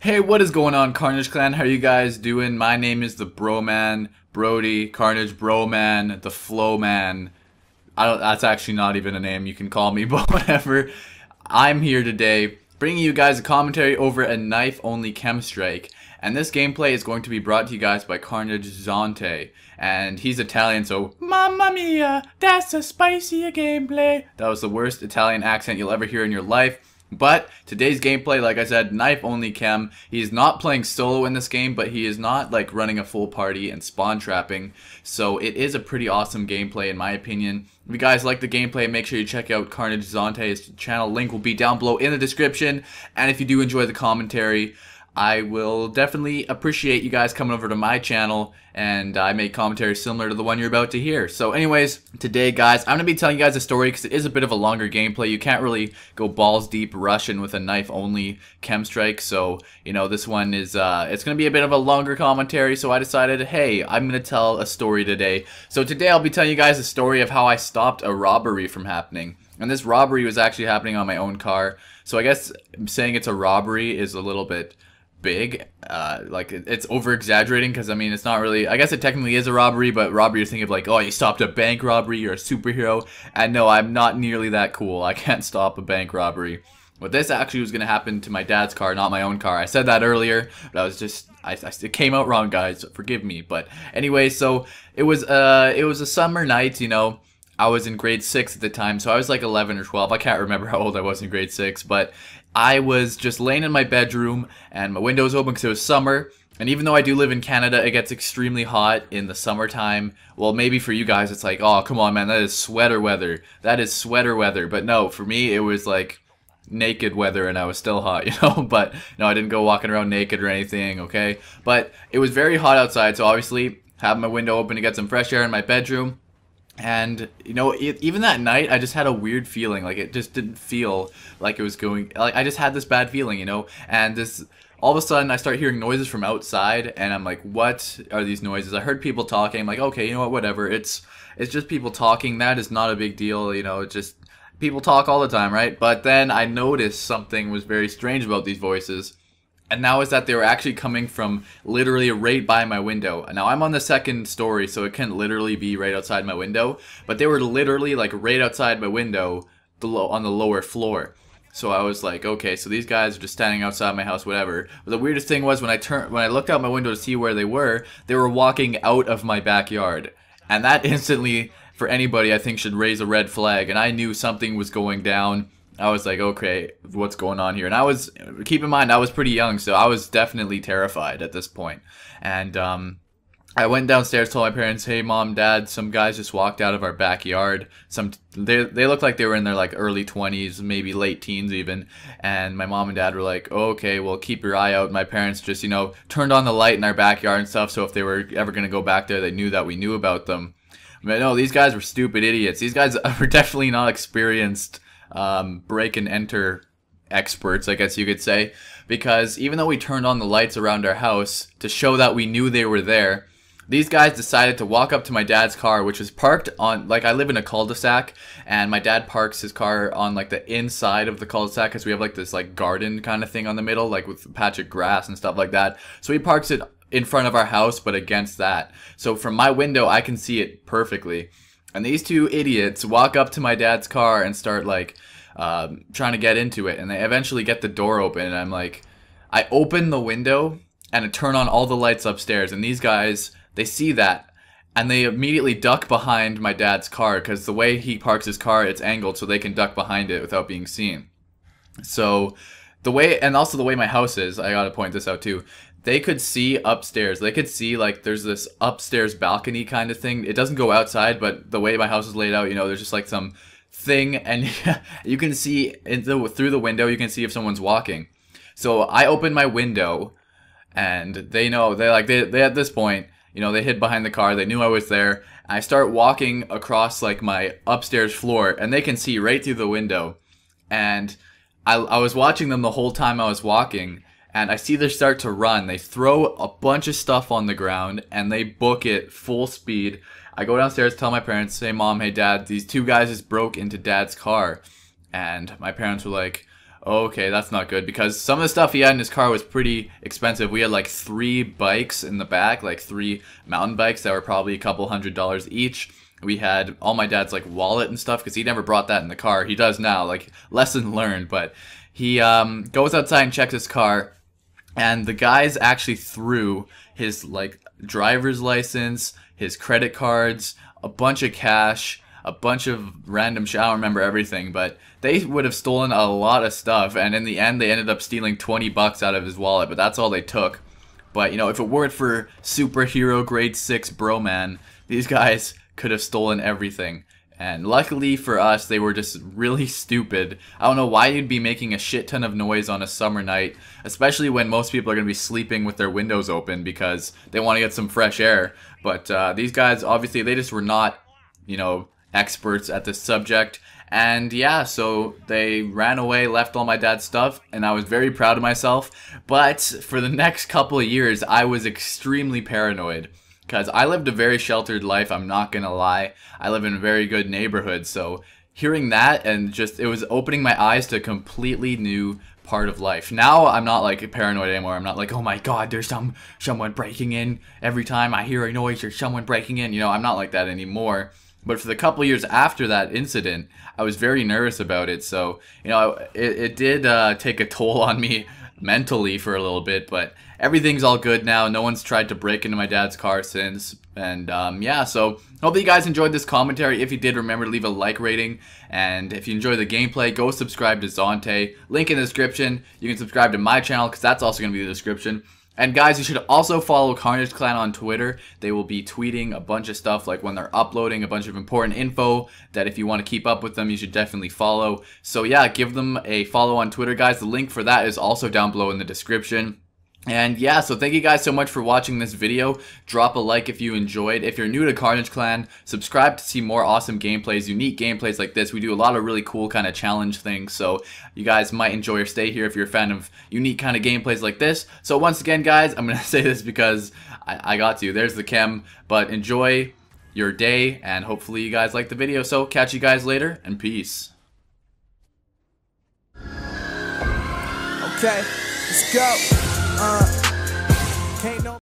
Hey, what is going on, Carnage Clan? How are you guys doing? My name is the Broman, Brody, Carnage Broman, the Flowman. That's actually not even a name you can call me, but whatever. I'm here today bringing you guys a commentary over a Knife KEM Strike. And this gameplay is going to be brought to you guys by Carnage Zonte. And he's Italian, so Mamma mia, that's a spicy gameplay. That was the worst Italian accent you'll ever hear in your life. But today's gameplay, like I said, Knife KEM. He's not playing solo in this game, but he is not like running a full party and spawn trapping. So it is a pretty awesome gameplay in my opinion. If you guys like the gameplay, make sure you check out Carnage Zonte's channel. Link will be down below in the description. And if you do enjoy the commentary, I will definitely appreciate you guys coming over to my channel, and I make commentary similar to the one you're about to hear. So anyways, today guys, I'm going to be telling you guys a story because it is a bit of a longer gameplay. You can't really go balls deep Russian with a Knife KEM Strike, so you know, this one is, it's going to be a bit of a longer commentary, so I decided, hey, I'm going to tell a story today. So today I'll be telling you guys a story of how I stopped a robbery from happening. And this robbery was actually happening on my own car, so I guess saying it's a robbery is a little bit big, like it's over exaggerating, because I mean it's not really, I guess it technically is a robbery, but robbery, you're thinking of like, oh, you stopped a bank robbery, you're a superhero. And no, I'm not nearly that cool. I can't stop a bank robbery. But this actually was going to happen to my dad's car, not my own car. I said that earlier, but I was just, it came out wrong, guys, forgive me. But anyway, so it was a summer night, you know. I was in grade 6 at the time, so I was like 11 or 12. I can't remember how old I was in grade 6, but I was just laying in my bedroom, and my window was open because it was summer. And even though I do live in Canada, it gets extremely hot in the summertime. Well, maybe for you guys, it's like, oh, come on, man, that is sweater weather. That is sweater weather. But no, for me, it was like naked weather, and I was still hot, you know. But no, I didn't go walking around naked or anything, okay? But it was very hot outside, so obviously, having my window open to get some fresh air in my bedroom. And, you know, even that night, I just had a weird feeling. Like, it just didn't feel like it was going, like, I just had this bad feeling, you know? And this, all of a sudden, I start hearing noises from outside, and I'm like, what are these noises? I heard people talking. I'm like, okay, you know what, whatever. It's just people talking. That is not a big deal, you know, it's just, people talk all the time, right? But then I noticed something was very strange about these voices. And that was that they were actually coming from literally right by my window. Now, I'm on the second story, so it can't literally be right outside my window. But they were literally like right outside my window on the lower floor. So I was like, okay, so these guys are just standing outside my house, whatever. But the weirdest thing was when I looked out my window to see where they were walking out of my backyard. And that instantly, for anybody, I think should raise a red flag. And I knew something was going down. I was like, okay, what's going on here? And I was, keep in mind, I was pretty young, so I was definitely terrified at this point. And I went downstairs, told my parents, hey, mom, dad, some guys just walked out of our backyard. They looked like they were in their like early 20s, maybe late teens even. And my mom and dad were like, oh, okay, well, keep your eye out. My parents just, you know, turned on the light in our backyard and stuff, so if they were ever going to go back there, they knew that we knew about them. But no, these guys were stupid idiots. These guys were definitely not experienced break and enter experts, I guess you could say, because even though we turned on the lights around our house to show that we knew they were there, these guys decided to walk up to my dad's car, which was parked on, like, I live in a cul-de-sac, and my dad parks his car on like the inside of the cul-de-sac because we have like this like garden kind of thing on the middle, like with a patch of grass and stuff like that. So he parks it in front of our house but against that, so from my window I can see it perfectly. And these two idiots walk up to my dad's car and start like trying to get into it, and they eventually get the door open, and I'm like, I open the window and I turn on all the lights upstairs, and these guys, they see that and they immediately duck behind my dad's car because the way he parks his car, it's angled so they can duck behind it without being seen. So the way, and also the way my house is, I gotta point this out too, they could see upstairs. They could see, like, there's this upstairs balcony kind of thing. It doesn't go outside, but the way my house is laid out, you know, there's just like some thing, and you can see through the window, you can see if someone's walking. So I open my window, and they know, they at this point, you know, they hid behind the car, they knew I was there. I start walking across like my upstairs floor, and they can see right through the window. And I was watching them the whole time I was walking, and I see they start to run. They throw a bunch of stuff on the ground, and they book it full speed. I go downstairs, tell my parents, hey mom, hey dad, these two guys just broke into dad's car. And my parents were like, Okay, that's not good because some of the stuff he had in his car was pretty expensive. We had like 3 bikes in the back, like 3 mountain bikes that were probably a couple $100s each. We had all my dad's like wallet and stuff because he never brought that in the car. He does now, like lesson learned. But he goes outside and checks his car, and the guys actually threw his like driver's license, his credit cards, a bunch of cash, a bunch of random shit. I don't remember everything, but they would have stolen a lot of stuff, and in the end they ended up stealing 20 bucks out of his wallet, but that's all they took. But you know, if it weren't for superhero grade 6 bro man, these guys could have stolen everything. And luckily for us, they were just really stupid. I don't know why you'd be making a shit ton of noise on a summer night, especially when most people are going to be sleeping with their windows open because they want to get some fresh air. But these guys, obviously, they just were not, you know, experts at this subject. And yeah, so they ran away, left all my dad's stuff, and I was very proud of myself. But for the next couple of years, I was extremely paranoid. Because I lived a very sheltered life, I'm not gonna lie. I live in a very good neighborhood, so hearing that and just, it was opening my eyes to a completely new part of life. Now I'm not like paranoid anymore. I'm not like, oh my god, there's someone breaking in. Every time I hear a noise, there's someone breaking in. You know, I'm not like that anymore. But for the couple years after that incident, I was very nervous about it. So, you know, it did take a toll on me mentally for a little bit, but everything's all good now. No one's tried to break into my dad's car since. And yeah, so hopefully you guys enjoyed this commentary. If you did, remember to leave a like rating. And if you enjoyed the gameplay, go subscribe to Zonte. Link in the description. You can subscribe to my channel because that's also going to be in the description. And guys, you should also follow Carnage Clan on Twitter. They will be tweeting a bunch of stuff, like when they're uploading a bunch of important info that if you want to keep up with them, you should definitely follow. So yeah, give them a follow on Twitter, guys. The link for that is also down below in the description. And yeah, so thank you guys so much for watching this video. Drop a like if you enjoyed. If you're new to Carnage Clan, subscribe to see more awesome gameplays, unique gameplays like this. We do a lot of really cool kind of challenge things, so you guys might enjoy or stay here if you're a fan of unique kind of gameplays like this. So once again, guys, I'm going to say this because I got to. There's the k.e.m, but enjoy your day, and hopefully you guys like the video. So catch you guys later, and peace. Okay, let's go. Can't no